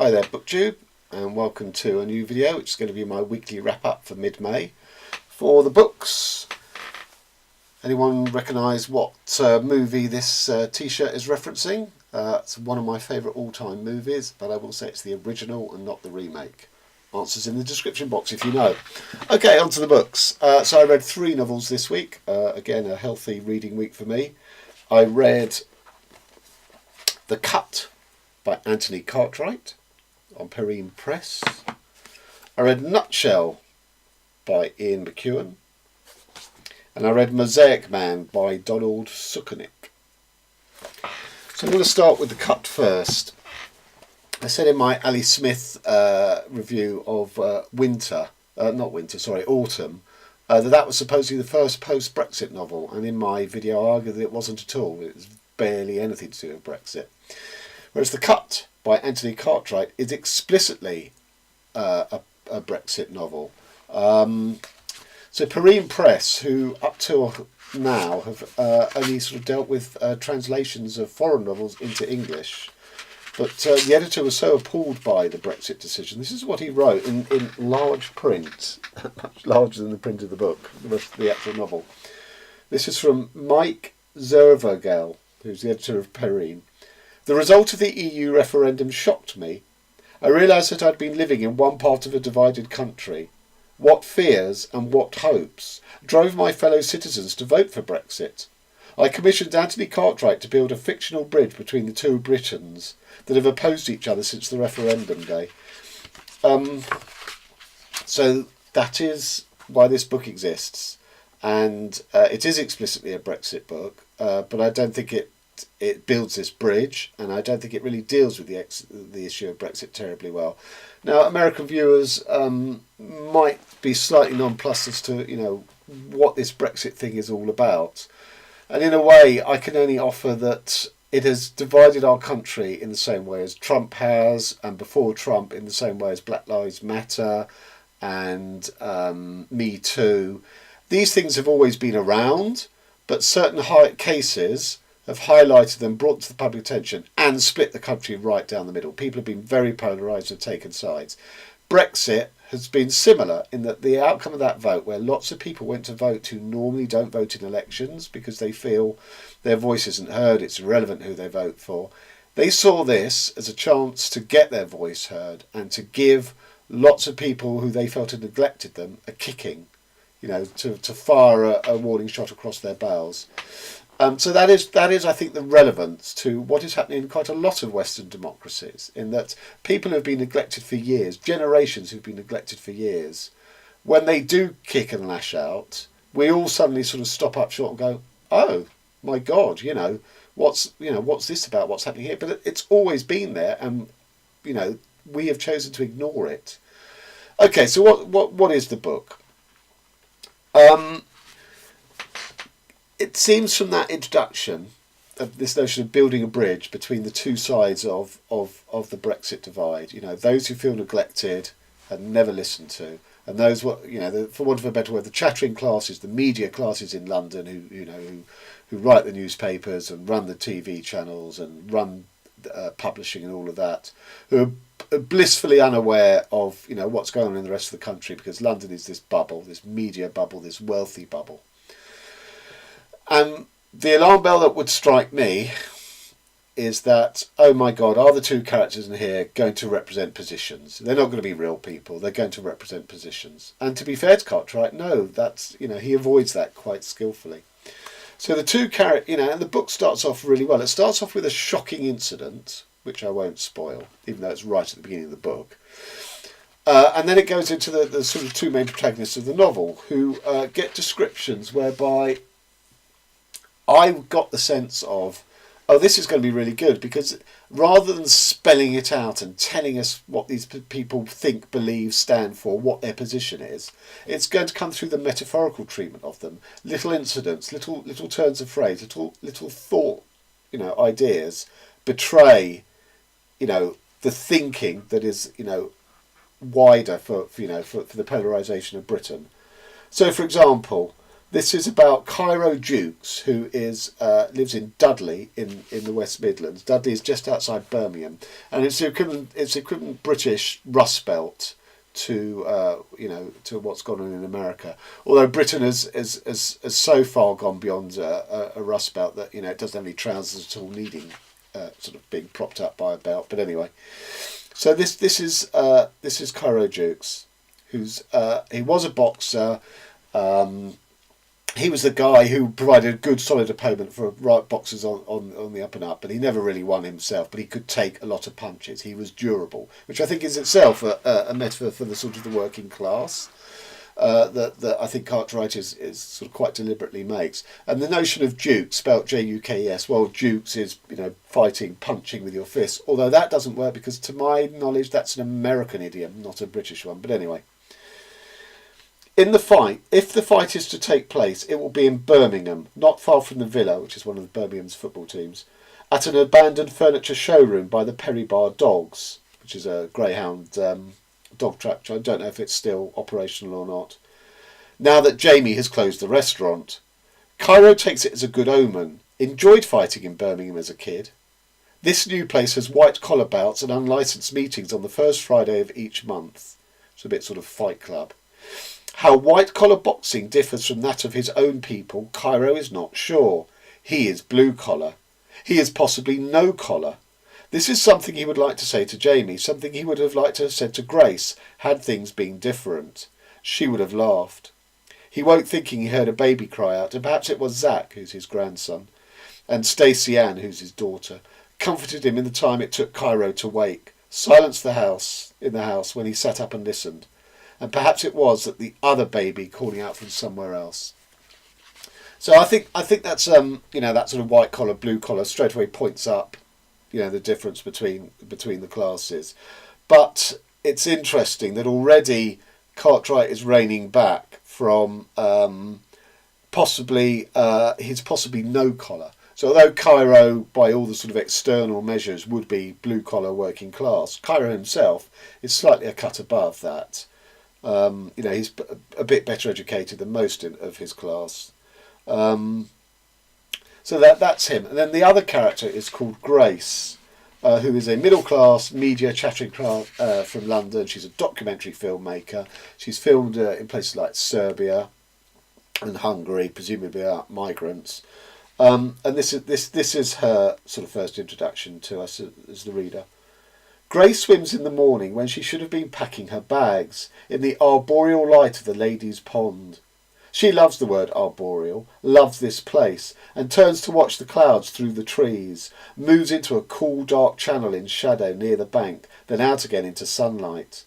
Hi there BookTube, and welcome to a new video which is going to be my weekly wrap up for mid-May for the books. Anyone recognise what movie this t-shirt is referencing? It's one of my favourite all-time movies, but I will say it's the original and not the remake. Answers in the description box if you know. Okay, on to the books. So I read 3 novels this week, again a healthy reading week for me. I read The Cut by Anthony Cartwright on Perrine Press. I read Nutshell by Ian McEwan. And I read Mosaic Man by Sukenick. So I'm going to start with The Cut first. I said in my Ali Smith review of Autumn, that was supposedly the first post-Brexit novel, and in my video I argued that it wasn't at all. It was barely anything to do with Brexit. Whereas The Cut by Anthony Cartwright is explicitly a Brexit novel. So Perrine Press, who up till now have only sort of dealt with translations of foreign novels into English, but the editor was so appalled by the Brexit decision. This is what he wrote in large print, much larger than the print of the book, the actual novel. This is from Mike Zervogel, who's the editor of Perrine. The result of the EU referendum shocked me. I realised that I'd been living in one part of a divided country. What fears and what hopes drove my fellow citizens to vote for Brexit? I commissioned Anthony Cartwright to build a fictional bridge between the two Britons that have opposed each other since the referendum day. So that is why this book exists, and it is explicitly a Brexit book, but I don't think it builds this bridge, and I don't think it really deals with the issue of Brexit terribly well. Now, American viewers might be slightly nonplussed as to what this Brexit thing is all about, and in a way, I can only offer that it has divided our country in the same way as Trump has, and before Trump, in the same way as Black Lives Matter and Me Too. These things have always been around, but certain cases have highlighted them, brought to the public attention, and split the country right down the middle. People have been very polarised and taken sides. Brexit has been similar in that the outcome of that vote, where lots of people went to vote who normally don't vote in elections because they feel their voice isn't heard, it's irrelevant who they vote for, they saw this as a chance to get their voice heard and to give lots of people who they felt had neglected them a kicking, to fire a warning shot across their bows. So that is, I think, the relevance to what is happening in quite a lot of Western democracies, in that people who have been neglected for years, generations who've been neglected for years, when they do kick and lash out, we all suddenly sort of stop up short and go, oh, my God, what's this about, what's happening here? But it's always been there, and, we have chosen to ignore it. Okay, so what is the book? It seems from that introduction of this notion of building a bridge between the two sides of the Brexit divide, those who feel neglected and never listened to, and those for want of a better word, the chattering classes, the media classes in London who write the newspapers and run the TV channels and run publishing and all of that, who are blissfully unaware of what's going on in the rest of the country, because London is this bubble, this media bubble, this wealthy bubble. And the alarm bell that would strike me is that, oh my God, are the two characters in here going to represent positions? They're not going to be real people. They're going to represent positions. And to be fair to Cartwright, no, that's, he avoids that quite skillfully. So the two characters, and the book starts off really well. It starts off with a shocking incident, which I won't spoil, even though it's right at the beginning of the book. And then it goes into the sort of two main protagonists of the novel, who get descriptions whereby I got the sense of, oh, this is going to be really good, because rather than spelling it out and telling us what these people think, believe, stand for, what their position is, it's going to come through the metaphorical treatment of them. Little incidents, little turns of phrase, little thought, ideas betray, the thinking that is, wider for the polarisation of Britain. So, for example, This is about Cairo Jukes, who lives in Dudley in the West Midlands. Dudley is just outside Birmingham, and it's the equivalent British Rust Belt to to what's gone on in America. Although Britain has so far gone beyond a Rust Belt that it doesn't have any trousers at all, needing sort of being propped up by a belt. But anyway, so this is Cairo Jukes, who's he was a boxer. He was the guy who provided a good solid opponent for right boxers on the up and up, but he never really won himself, but he could take a lot of punches. He was durable, which I think is itself a metaphor for the sort of the working class that I think Cartwright is sort of quite deliberately makes. And the notion of Jukes, spelt Jukes, well, Jukes is, fighting, punching with your fists, although that doesn't work because to my knowledge that's an American idiom, not a British one. But anyway. In the fight, if the fight is to take place, it will be in Birmingham, not far from the Villa, which is one of Birmingham's football teams, at an abandoned furniture showroom by the Perry Bar Dogs, which is a greyhound dog track. I don't know if it's still operational or not. Now that Jamie has closed the restaurant, Cairo takes it as a good omen. Enjoyed fighting in Birmingham as a kid. This new place has white collar bouts and unlicensed meetings on the first Friday of each month. It's a bit sort of Fight Club. How white-collar boxing differs from that of his own people, Cairo is not sure. He is blue-collar. He is possibly no-collar. This is something he would like to say to Jamie, something he would have liked to have said to Grace, had things been different. She would have laughed. He woke thinking he heard a baby cry out, and perhaps it was Zach, who's his grandson, and Stacey Ann, who's his daughter, comforted him in the time it took Cairo to wake, silenced in the house when he sat up and listened. And perhaps it was that the other baby calling out from somewhere else. So I think that's that sort of white collar, blue collar straight away points up, the difference between the classes. But it's interesting that already Cartwright is reining back from possibly no collar. So although Cairo, by all the sort of external measures, would be blue collar working class, Cairo himself is slightly a cut above that. He's a bit better educated than most of his class. So that's him. And then the other character is called Grace, who is a middle-class media chattering from London. She's a documentary filmmaker. She's filmed in places like Serbia and Hungary, presumably about migrants. And this is her sort of first introduction to us as the reader. Grace swims in the morning when she should have been packing her bags in the arboreal light of the ladies' pond. She loves the word arboreal, loves this place, and turns to watch the clouds through the trees, moves into a cool dark channel in shadow near the bank, then out again into sunlight.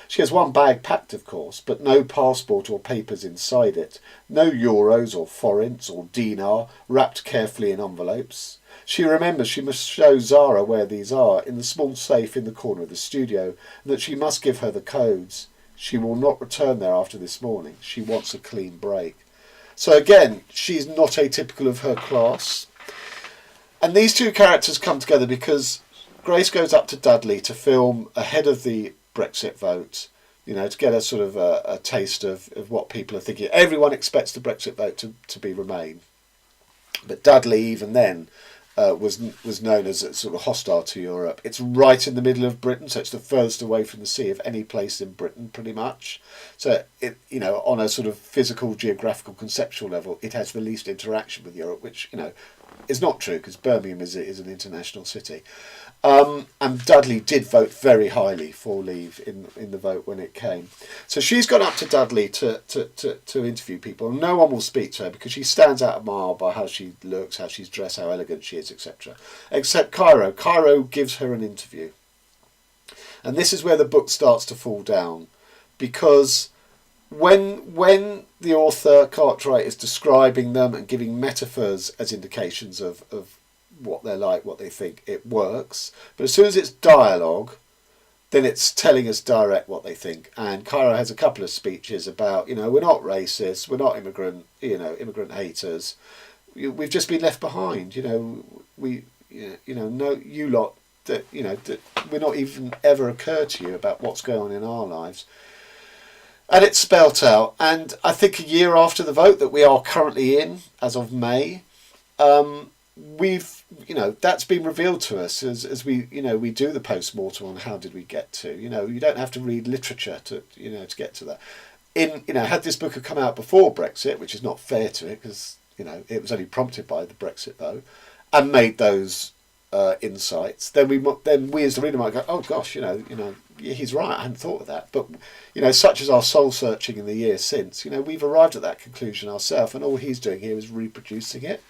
She has one bag packed, of course, but no passport or papers inside it, no euros or forints or dinar wrapped carefully in envelopes. She remembers she must show Zara where these are, in the small safe in the corner of the studio, and that she must give her the codes. She will not return there after this morning. She wants a clean break. So again, she's not atypical of her class. And these two characters come together because Grace goes up to Dudley to film ahead of the Brexit vote, to get a sort of a taste of what people are thinking. Everyone expects the Brexit vote to be Remain. But Dudley, even then, was known as sort of hostile to Europe. It's right in the middle of Britain, so it's the furthest away from the sea of any place in Britain, pretty much. So it, on a sort of physical, geographical, conceptual level, it has the least interaction with Europe, which is not true because Birmingham is an international city. And Dudley did vote very highly for leave in the vote when it came. So she's gone up to Dudley to interview people. No one will speak to her because she stands out a mile by how she looks, how she's dressed, how elegant she is, etc. Except Cairo. Cairo gives her an interview. And this is where the book starts to fall down, because when the author Cartwright is describing them and giving metaphors as indications of what they're like, what they think, it works. But as soon as it's dialogue, then it's telling us direct what they think. And Cairo has a couple of speeches about, we're not racist, we're not immigrant haters. We've just been left behind. No, you lot that we're not even ever occur to you about what's going on in our lives. And it's spelt out. And I think a year after the vote that we are currently in, as of May, we've, that's been revealed to us as we, we do the post-mortem on how did we get to, you don't have to read literature to get to that. Had this book have come out before Brexit, which is not fair to it because, it was only prompted by the Brexit vote, and made those insights, then we as the reader might go, oh gosh, he's right, I hadn't thought of that. But such as our soul searching in the years since, we've arrived at that conclusion ourselves, and all he's doing here is reproducing it.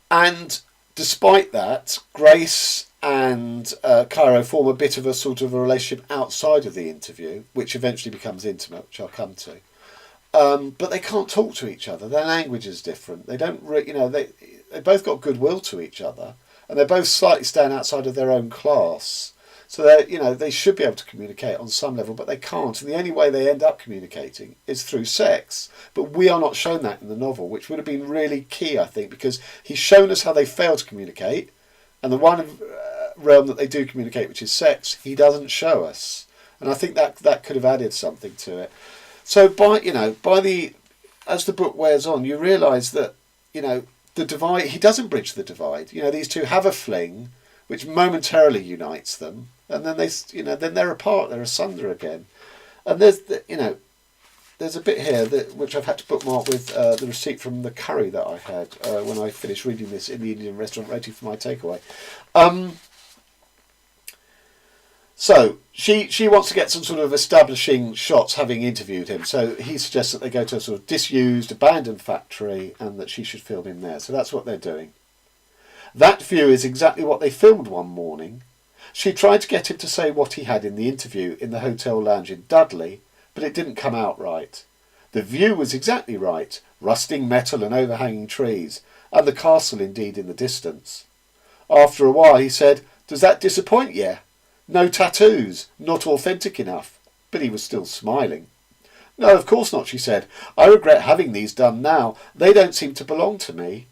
And despite that, Grace and Cairo form a bit of a sort of a relationship outside of the interview, which eventually becomes intimate, which I'll come to. But they can't talk to each other. Their language is different. They don't, they both got goodwill to each other, and they both slightly stand outside of their own class. So they should be able to communicate on some level, but they can't. And the only way they end up communicating is through sex. But we are not shown that in the novel, which would have been really key, I think, because he's shown us how they fail to communicate, and the one realm that they do communicate, which is sex, he doesn't show us. And I think that could have added something to it. So as the book wears on, you realise that, the divide, he doesn't bridge the divide. These two have a fling, which momentarily unites them, and then then they're apart, they're asunder again. And there's a bit here which I've had to bookmark with the receipt from the curry that I had when I finished reading this in the Indian restaurant, ready for my takeaway. So she wants to get some sort of establishing shots, having interviewed him. So he suggests that they go to a sort of disused, abandoned factory, and that she should film him there. So that's what they're doing. That view is exactly what they filmed one morning. She tried to get him to say what he had in the interview in the hotel lounge in Dudley, but it didn't come out right. The view was exactly right, rusting metal and overhanging trees, and the castle indeed in the distance. After a while he said, "Does that disappoint you? No tattoos, not authentic enough." But he was still smiling. "No, of course not," she said. "I regret having these done now. They don't seem to belong to me.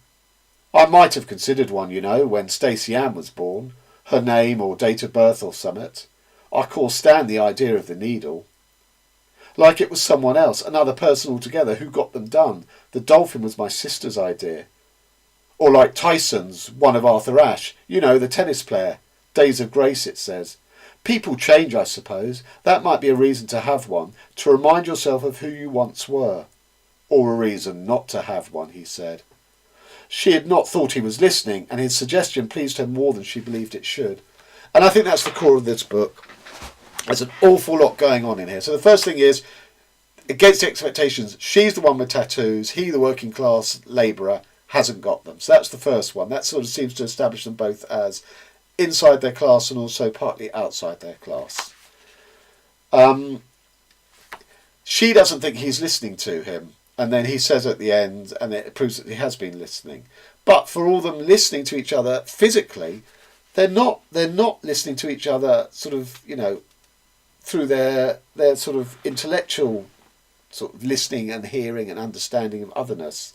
I might have considered one, when Stacey Ann was born. Her name or date of birth or summit. I can't stand the idea of the needle. Like it was someone else, another person altogether, who got them done. The dolphin was my sister's idea. Or like Tyson's, one of Arthur Ashe. The tennis player. Days of Grace, it says. People change, I suppose. That might be a reason to have one, to remind yourself of who you once were. Or a reason not to have one," he said. She had not thought he was listening, and his suggestion pleased her more than she believed it should. And I think that's the core of this book. There's an awful lot going on in here. So the first thing is, against expectations, she's the one with tattoos, he, the working class labourer, hasn't got them. So that's the first one. That sort of seems to establish them both as inside their class and also partly outside their class. She doesn't think he's listening to him, and then he says at the end, and it proves that he has been listening. But for all them listening to each other physically, they're not listening to each other sort of, through their sort of intellectual sort of listening and hearing and understanding of otherness.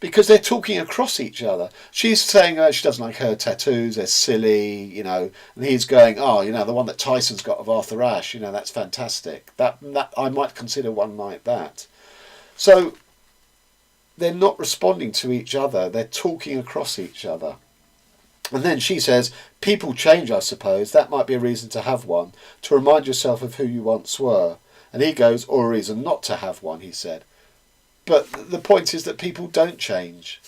Because they're talking across each other. She's saying she doesn't like her tattoos, they're silly, and he's going, the one that Tyson's got of Arthur Ashe, that's fantastic. That I might consider one like that. So they're not responding to each other, they're talking across each other. And then she says, "People change, I suppose. That might be a reason to have one, to remind yourself of who you once were." And he goes, "Or a reason not to have one," he said. But the point is that people don't change.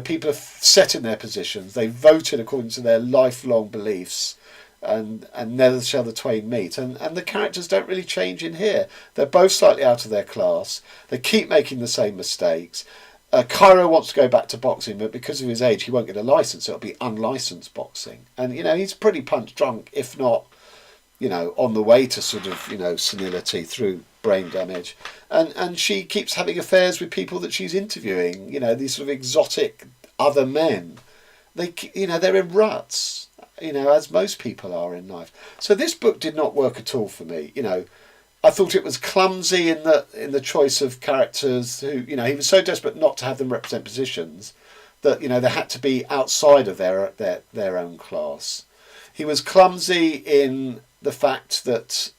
People are set in their positions. They voted according to their lifelong beliefs, and never shall the twain meet. And the characters don't really change in here. They're both slightly out of their class. They keep making the same mistakes. Cairo wants to go back to boxing, but because of his age, he won't get a licence. It'll be unlicensed boxing. And, he's pretty punch drunk, if not, on the way to sort of, senility through brain damage. And she keeps having affairs with people that she's interviewing, these sort of exotic other men. They're in ruts, as most people are in life. So this book did not work at all for me. I thought it was clumsy in the choice of characters who, he was so desperate not to have them represent positions that, they had to be outside of their own class. He was clumsy in the fact that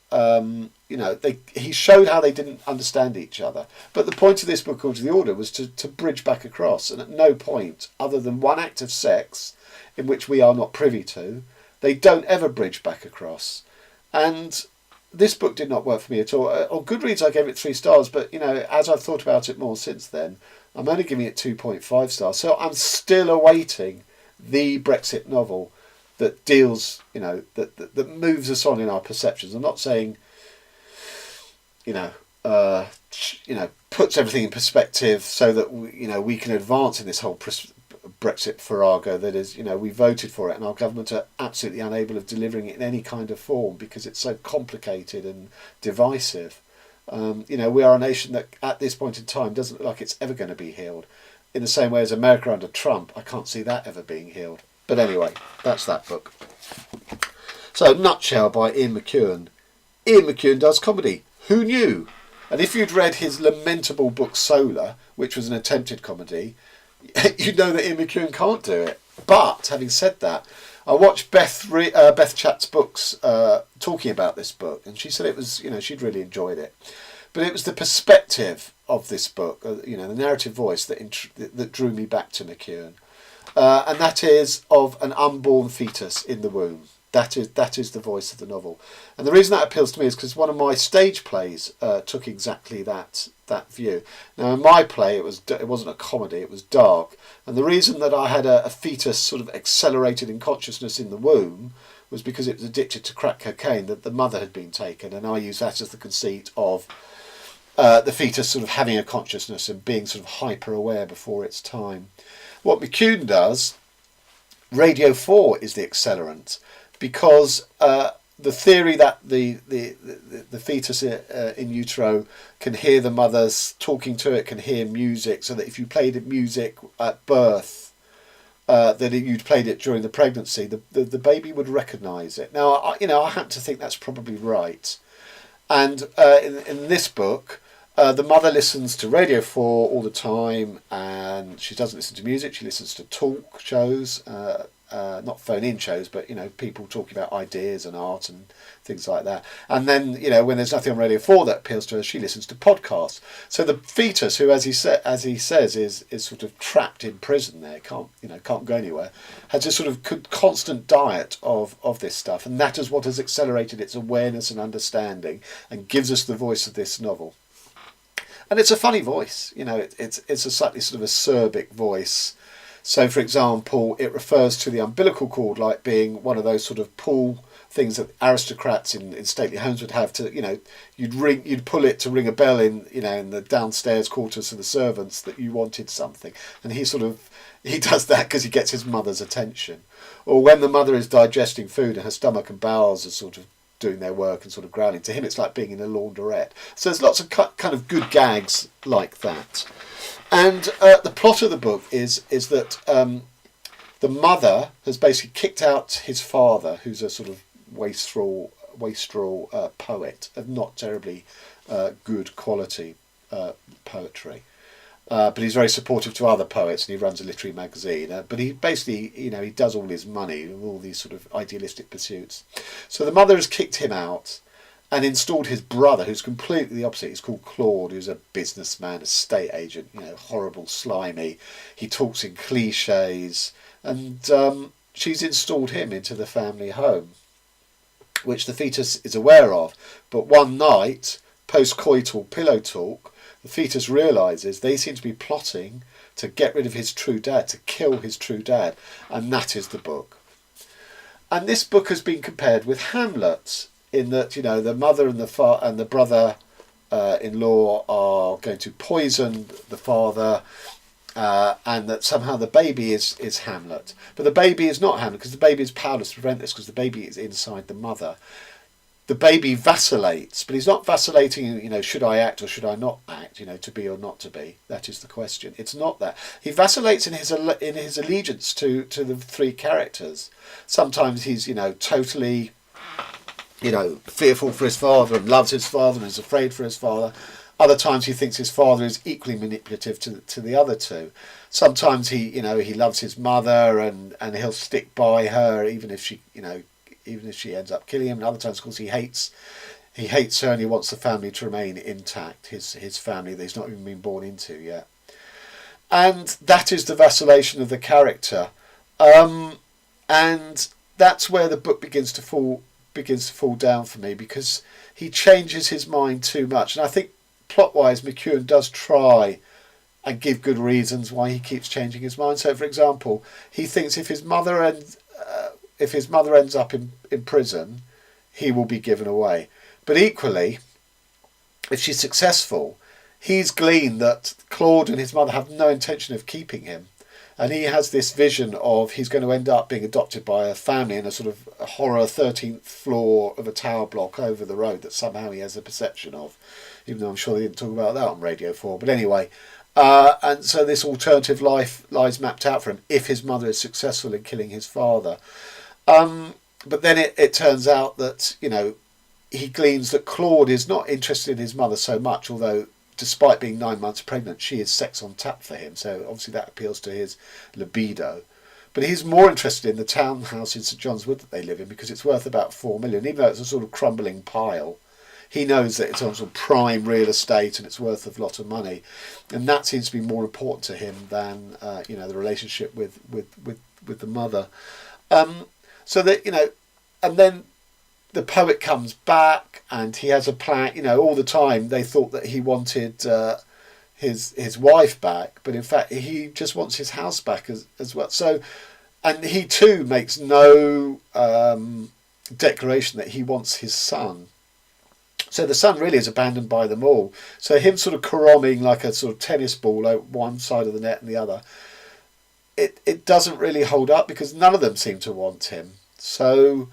he showed how they didn't understand each other. But the point of this book, Called to the Order, was to bridge back across. And at no point, other than one act of sex, in which we are not privy to, they don't ever bridge back across. And this book did not work for me at all. On Goodreads, I gave it 3 stars, but as I've thought about it more since then, I'm only giving it 2.5 stars. So I'm still awaiting the Brexit novel that deals, that moves us on in our perceptions. I'm not saying, puts everything in perspective so that we can advance in this whole Brexit farrago that is, we voted for it and our government are absolutely unable of delivering it in any kind of form because it's so complicated and divisive. We are a nation that at this point in time doesn't look like it's ever going to be healed. In the same way as America under Trump, I can't see that ever being healed. But anyway, that's that book. So, Nutshell by Ian McEwan. Ian McEwan does comedy. Who knew? And if you'd read his lamentable book Solar, which was an attempted comedy, you'd know that Ian McEwan can't do it. But, having said that, I watched Beth Chat's books talking about this book, and she said it was, she'd really enjoyed it. But it was the perspective of this book, the narrative voice that drew me back to McEwan. And that is of an unborn fetus in the womb. That is the voice of the novel. And the reason that appeals to me is because one of my stage plays took exactly that view. Now, in my play, it wasn't a comedy, it was dark. And the reason that I had a fetus sort of accelerated in consciousness in the womb was because it was addicted to crack cocaine, that the mother had been taken. And I used that as the conceit of the fetus sort of having a consciousness and being sort of hyper-aware before its time. What McEwan does, Radio 4 is the accelerant, because the theory that the fetus in utero can hear the mother's talking to it, can hear music, so that if you played music at birth, that you'd played it during the pregnancy, the baby would recognise it. Now, I happen to think that's probably right. And in this book, the mother listens to Radio 4 all the time, and she doesn't listen to music, she listens to talk shows, not phone-in shows, but, people talking about ideas and art and things like that. And then, when there's nothing on Radio 4 that appeals to her, she listens to podcasts. So the fetus, who, as he says, is sort of trapped in prison there, can't go anywhere, has this sort of constant diet of this stuff. And that is what has accelerated its awareness and understanding and gives us the voice of this novel. And it's a funny voice, it's a slightly sort of acerbic voice. So, for example, it refers to the umbilical cord like being one of those sort of pull things that aristocrats in stately homes would have to, you'd pull it to ring a bell in the downstairs quarters of the servants that you wanted something. And he does that because he gets his mother's attention. Or when the mother is digesting food and her stomach and bowels are sort of doing their work and sort of growling, to him it's like being in a laundrette. So there's lots of kind of good gags like that. And the plot of the book is that the mother has basically kicked out his father, who's a sort of wastrel poet of not terribly good quality poetry. But he's very supportive to other poets, and he runs a literary magazine. But he basically, he does all his money with all these sort of idealistic pursuits. So the mother has kicked him out and installed his brother, who's completely the opposite. He's called Claude, who's a businessman, a estate agent, horrible, slimy. He talks in cliches, and she's installed him into the family home, which the fetus is aware of. But one night, post-coital pillow talk, the fetus realises they seem to be plotting to get rid of his true dad, to kill his true dad, and that is the book. And this book has been compared with Hamlet, in that the mother and the brother-in-law are going to poison the father, and that somehow the baby is Hamlet. But the baby is not Hamlet, because the baby is powerless to prevent this, because the baby is inside the mother. The baby vacillates, but he's not vacillating, should I act or should I not act, to be or not to be. That is the question. It's not that. He vacillates in his allegiance to the 3 characters. Sometimes he's, totally, fearful for his father and loves his father and is afraid for his father. Other times he thinks his father is equally manipulative to the other 2. Sometimes he loves his mother and he'll stick by her even if she ends up killing him. And other times, of course, he hates He hates her and he wants the family to remain intact, his family that he's not even been born into yet. And that is the vacillation of the character. And that's where the book begins to fall down for me, because he changes his mind too much. And I think plot-wise, McEwan does try and give good reasons why he keeps changing his mind. So, for example, he thinks if his mother ends up in prison, he will be given away. But equally, if she's successful, he's gleaned that Claude and his mother have no intention of keeping him. And he has this vision of he's going to end up being adopted by a family in a sort of a horror 13th floor of a tower block over the road that somehow he has a perception of, even though I'm sure they didn't talk about that on Radio 4. But anyway, and so this alternative life lies mapped out for him if his mother is successful in killing his father. But then it turns out that, he gleans that Claude is not interested in his mother so much, although despite being 9 months pregnant, she is sex on tap for him. So obviously that appeals to his libido. But he's more interested in the townhouse in St John's Wood that they live in, because it's worth about $4 million, even though it's a sort of crumbling pile. He knows that it's on sort of prime real estate and it's worth a lot of money. And that seems to be more important to him than, the relationship with the mother. So that, and then the poet comes back and he has a plan. All the time they thought that he wanted his wife back, but in fact he just wants his house back as well. So, and he too makes no declaration that he wants his son. So the son really is abandoned by them all. So him sort of caroming like a sort of tennis ball out one side of the net and the other, it doesn't really hold up, because none of them seem to want him. So.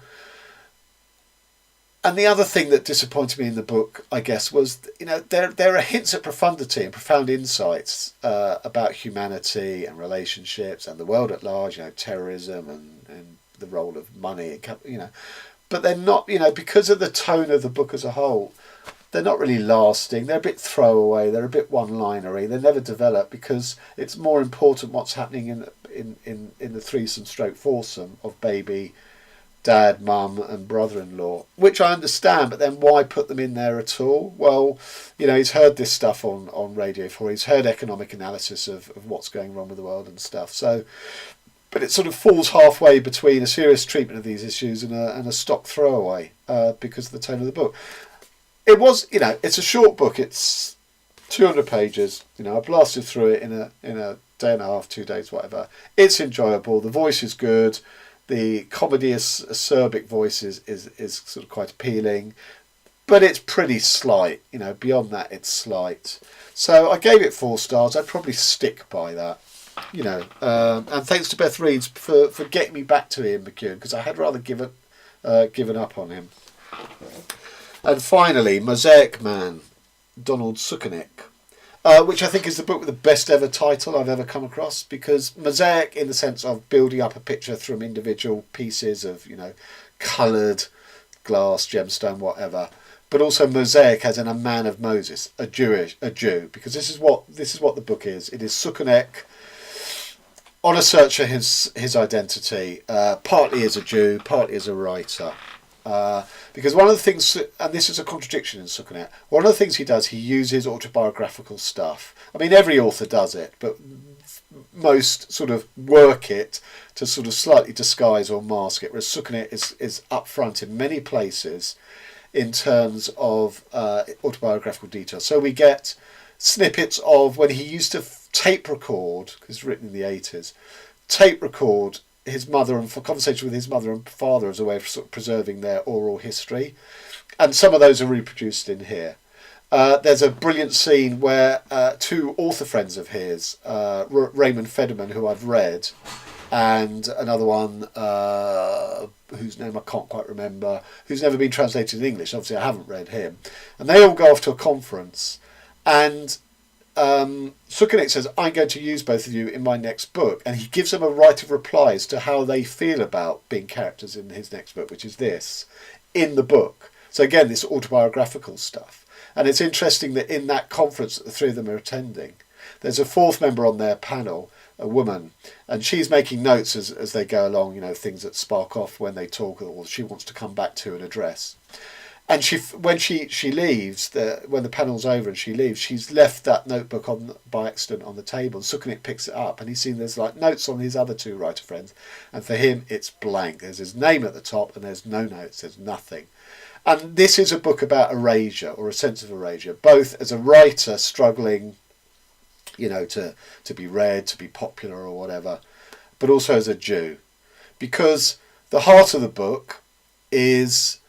And the other thing that disappointed me in the book, I guess, was, there are hints at profundity and profound insights about humanity and relationships and the world at large, terrorism and the role of money, but they're not, because of the tone of the book as a whole, they're not really lasting. They're a bit throwaway. They're a bit one-linery. They never develop, because it's more important what's happening in the threesome stroke foursome of baby, dad, mum and brother-in-law, which I understand, but then why put them in there at all? Well, he's heard this stuff on Radio 4. He's heard economic analysis of what's going wrong with the world and stuff. So, but it sort of falls halfway between a serious treatment of these issues and a stock throwaway because of the tone of the book. It was, it's a short book. It's 200 pages. I blasted through it in a day and a half, 2 days, whatever. It's enjoyable. The voice is good. The comedy acerbic voice is sort of quite appealing, but it's pretty slight. Beyond that, it's slight. So I gave it 4 stars. I'd probably stick by that. And thanks to Beth Reeds for getting me back to Ian McEwan, because I had rather given up on him. And finally, Mosaic Man, Donald Sukenick. Which I think is the book with the best ever title I've ever come across, because Mosaic, in the sense of building up a picture from individual pieces of, coloured glass, gemstone, whatever, but also Mosaic as in a man of Moses, a Jew, because this is what the book is. It is Sukenick on a search for his identity, partly as a Jew, partly as a writer. Because one of the things, and this is a contradiction in Sukenick, one of the things he does, he uses autobiographical stuff. I mean, every author does it, but most sort of work it to sort of slightly disguise or mask it, whereas Sukenick is upfront in many places in terms of autobiographical details. So we get snippets of when he used to tape record, because it's written in the 80s, tape record his mother and for conversation with his mother and father as a way of sort of preserving their oral history, and some of those are reproduced in here. There's a brilliant scene where 2 author friends of his, Raymond Federman, who I've read, and another one whose name I can't quite remember, who's never been translated in English. Obviously I haven't read him, and they all go off to a conference, and Sukenick says, I'm going to use both of you in my next book, and he gives them a right of reply as to how they feel about being characters in his next book, which is this, in the book. So again, this autobiographical stuff. And it's interesting that in that conference that the 3 of them are attending, there's a 4th member on their panel, a woman, and she's making notes as they go along, things that spark off when they talk or she wants to come back to and address. And when she leaves, when the panel's over and she leaves, she's left that notebook by accident on the table. Sukenick picks it up, and he's seen there's like notes on his other two writer friends, and for him it's blank. There's his name at the top, and there's no notes. There's nothing. And this is a book about erasure, or a sense of erasure, both as a writer struggling, to be read, to be popular or whatever, but also as a Jew, because the heart of the book is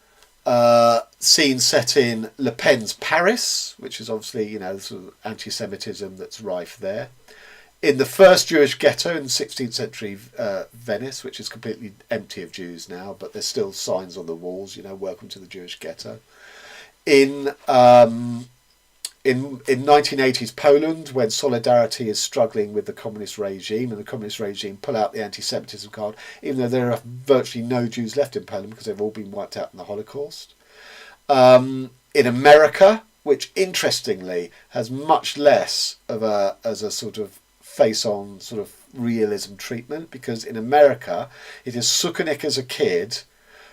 scene set in Le Pen's Paris, which is obviously, sort of anti-Semitism that's rife there. In the first Jewish ghetto in 16th century Venice, which is completely empty of Jews now, but there's still signs on the walls, welcome to the Jewish ghetto. In 1980s Poland, when Solidarity is struggling with the communist regime, and the communist regime pull out the anti-Semitism card, even though there are virtually no Jews left in Poland because they've all been wiped out in the Holocaust. In America, which interestingly has much less of as a sort of face-on sort of realism treatment, because in America it is Sukenick as a kid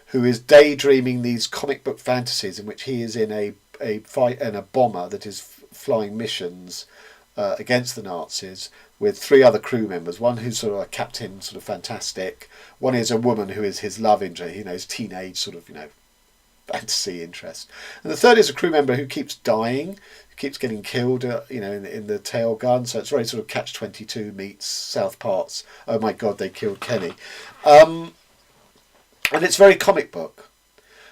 who is daydreaming these comic book fantasies in which he is in a fight and a bomber that is flying missions against the Nazis with three other crew members. One who's sort of a captain, sort of fantastic. One is a woman who is his love interest, his teenage sort of fantasy interest. And the third is a crew member who keeps dying, keeps getting killed, in the tail gun. So it's very sort of Catch-22 meets South Park's oh my God, they killed Kenny, and it's very comic book.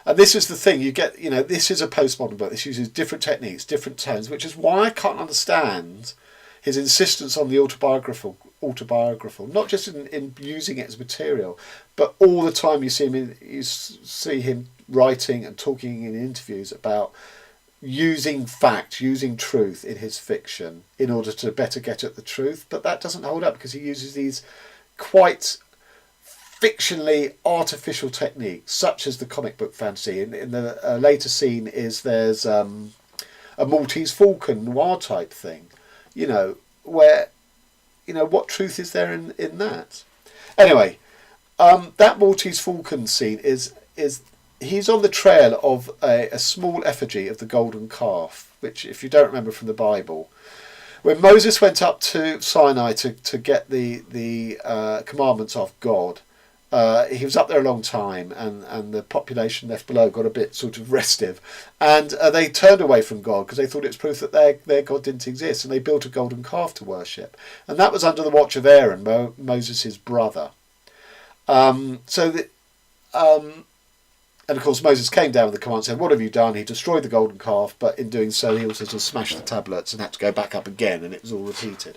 And this is the thing, you get, this is a postmodern book. This uses different techniques, different tones, which is why I can't understand his insistence on the autobiographical, not just in using it as material, but all the time you see him writing and talking in interviews about using fact, using truth in his fiction in order to better get at the truth. But that doesn't hold up because he uses these quite fictionally artificial techniques, such as the comic book fantasy. In the later scene there's a Maltese Falcon noir type thing, where what truth is there in that? Anyway, that Maltese Falcon scene is he's on the trail of a small effigy of the golden calf, which, if you don't remember from the Bible, when Moses went up to Sinai to get the commandments off God, he was up there a long time, and the population left below got a bit sort of restive, and they turned away from God because they thought it was proof that their God didn't exist, and they built a golden calf to worship, and that was under the watch of Aaron, Moses' brother. And of course Moses came down with the command and said, "What have you done?" He destroyed the golden calf, but in doing so he also just smashed the tablets and had to go back up again, and it was all repeated.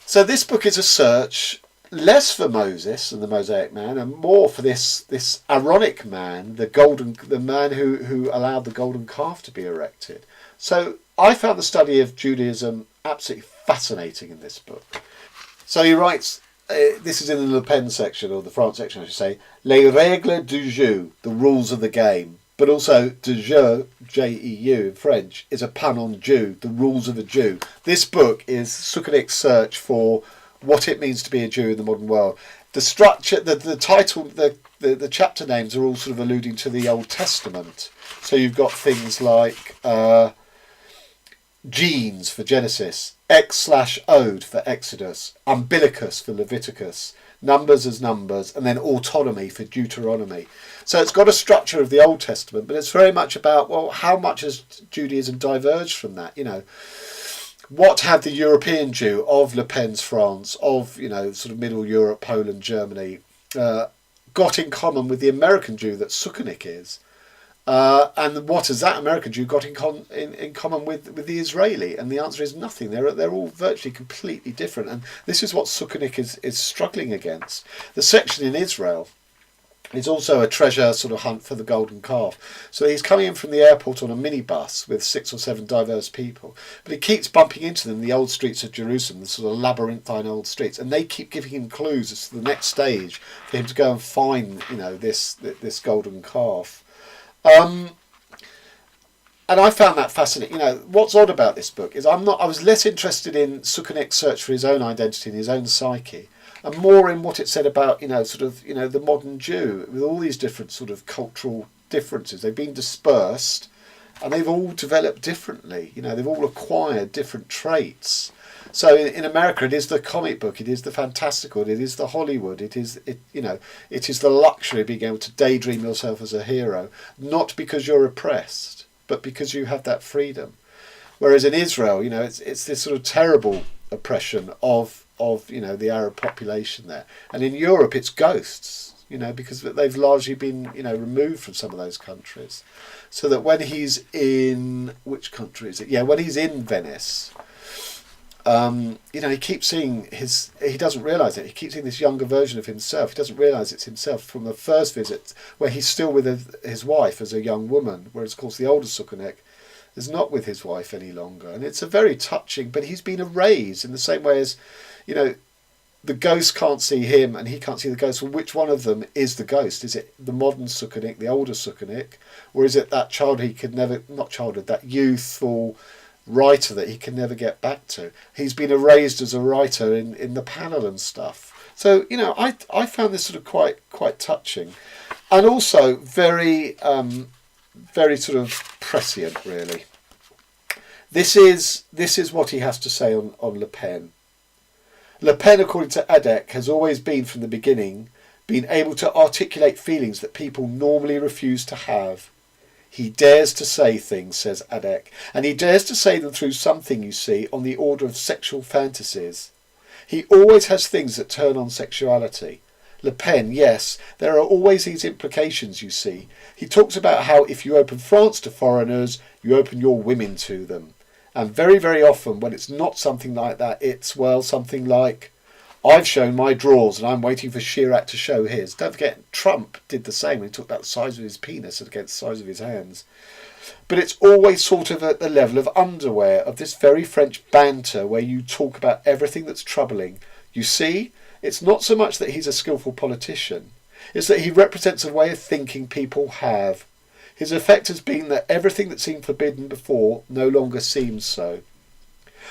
So this book is a search less for Moses and the Mosaic man, and more for this Aaronic man, the man who allowed the golden calf to be erected. So I found the study of Judaism absolutely fascinating in this book. So he writes, this is in the Le Pen section, or the France section I should say, Les règles du jeu, the rules of the game. But also, de jeu, J-E-U in French, is a pun on Jew, the rules of a Jew. This book is Sukenick's search for what it means to be a Jew in the modern world. The structure, the title, the chapter names are all sort of alluding to the Old Testament. So you've got things like genes for Genesis, X/Ode for Exodus, umbilicus for Leviticus, numbers as numbers, and then autonomy for Deuteronomy. So it's got a structure of the Old Testament, but it's very much about, well, how much has Judaism diverged from that? What had the European Jew of Le Pen's France, of sort of Middle Europe, Poland, Germany, got in common with the American Jew that Sukenick is? And what has that American Jew got in common with the Israeli? And the answer is nothing. They're all virtually completely different. And this is what Sukenick is struggling against. The section in Israel is also a treasure sort of hunt for the golden calf. So he's coming in from the airport on a minibus with 6 or 7 diverse people, but he keeps bumping into them in the old streets of Jerusalem, the sort of labyrinthine old streets, and they keep giving him clues as to the next stage for him to go and find this golden calf. And I found that fascinating. What's odd about this book is I was less interested in Sukenick's search for his own identity and his own psyche, and more in what it said about, the modern Jew, with all these different sort of cultural differences. They've been dispersed, and they've all developed differently. They've all acquired different traits. So in America, it is the comic book, it is the fantastical, it is the Hollywood, it is the luxury of being able to daydream yourself as a hero, not because you're oppressed, but because you have that freedom. Whereas in Israel, it's this sort of terrible oppression of the Arab population there, and in Europe it's ghosts, because they've largely been removed from some of those countries, so that when he's in, which country is it? Yeah, when he's in Venice. He keeps seeing he doesn't realise it, he keeps seeing this younger version of himself. He doesn't realise it's himself from the first visit, where he's still with his wife as a young woman, whereas of course the older Sukenick is not with his wife any longer. And it's a very touching, but he's been erased in the same way as, the ghost can't see him and he can't see the ghost. Well, which one of them is the ghost? Is it the modern Sukenick, the older Sukenick, or is it that that youthful writer that he can never get back to? He's been erased as a writer in the panel and stuff. So I found this sort of quite touching, and also very very sort of prescient, really. This is what he has to say on Le Pen. Le Pen, according to Adek, has always been from the beginning been able to articulate feelings that people normally refuse to have. He dares to say things, says Adek, and he dares to say them through something, you see, on the order of sexual fantasies. He always has things that turn on sexuality. Le Pen, yes, there are always these implications, you see. He talks about how if you open France to foreigners, you open your women to them. And very, very often, when it's not something like that, it's, something like, I've shown my drawers and I'm waiting for Chirac to show his. Don't forget, Trump did the same when he talked about the size of his penis against the size of his hands. But it's always sort of at the level of underwear, of this very French banter where you talk about everything that's troubling. You see, it's not so much that he's a skillful politician, it's that he represents a way of thinking people have. His effect has been that everything that seemed forbidden before no longer seems so.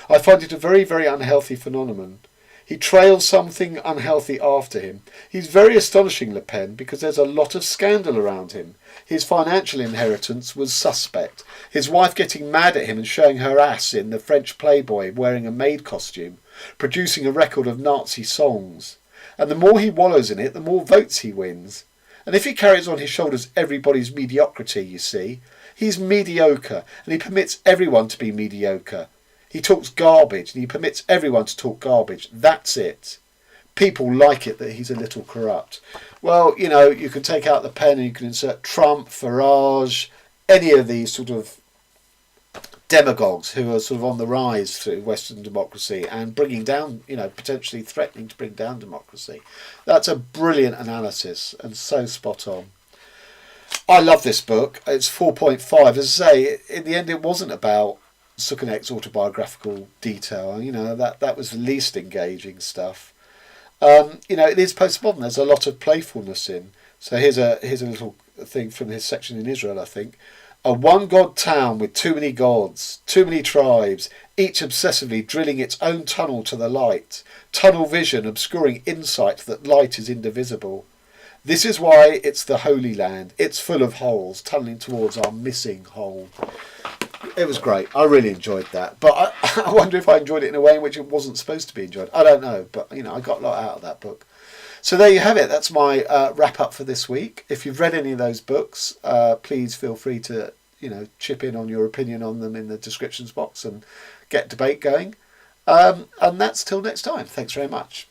I find it a very, very unhealthy phenomenon. He trails something unhealthy after him. He's very astonishing, Le Pen, because there's a lot of scandal around him. His financial inheritance was suspect. His wife getting mad at him and showing her ass in the French Playboy wearing a maid costume, producing a record of Nazi songs. And the more he wallows in it, the more votes he wins. And if he carries on his shoulders everybody's mediocrity, you see, he's mediocre, and he permits everyone to be mediocre. He talks garbage, and he permits everyone to talk garbage. That's it. People like it that he's a little corrupt. Well, you can take out the pen and you can insert Trump, Farage, any of these sort of demagogues who are sort of on the rise through Western democracy and bringing down, potentially threatening to bring down democracy. That's a brilliant analysis and so spot on. I love this book. It's 4.5. As I say, in the end, it wasn't about Sukenick's autobiographical detail. That was the least engaging stuff. It is postmodern. There's a lot of playfulness in. So here's a little thing from his section in Israel, I think. A one-god town with too many gods, too many tribes, each obsessively drilling its own tunnel to the light, tunnel vision obscuring insight that light is indivisible. This is why it's the Holy Land. It's full of holes, tunnelling towards our missing hole. It was great. I really enjoyed that. But I wonder if I enjoyed it in a way in which it wasn't supposed to be enjoyed. I don't know. But, I got a lot out of that book. So there you have it. That's my wrap up for this week. If you've read any of those books, please feel free to, chip in on your opinion on them in the descriptions box and get debate going. And that's till next time. Thanks very much.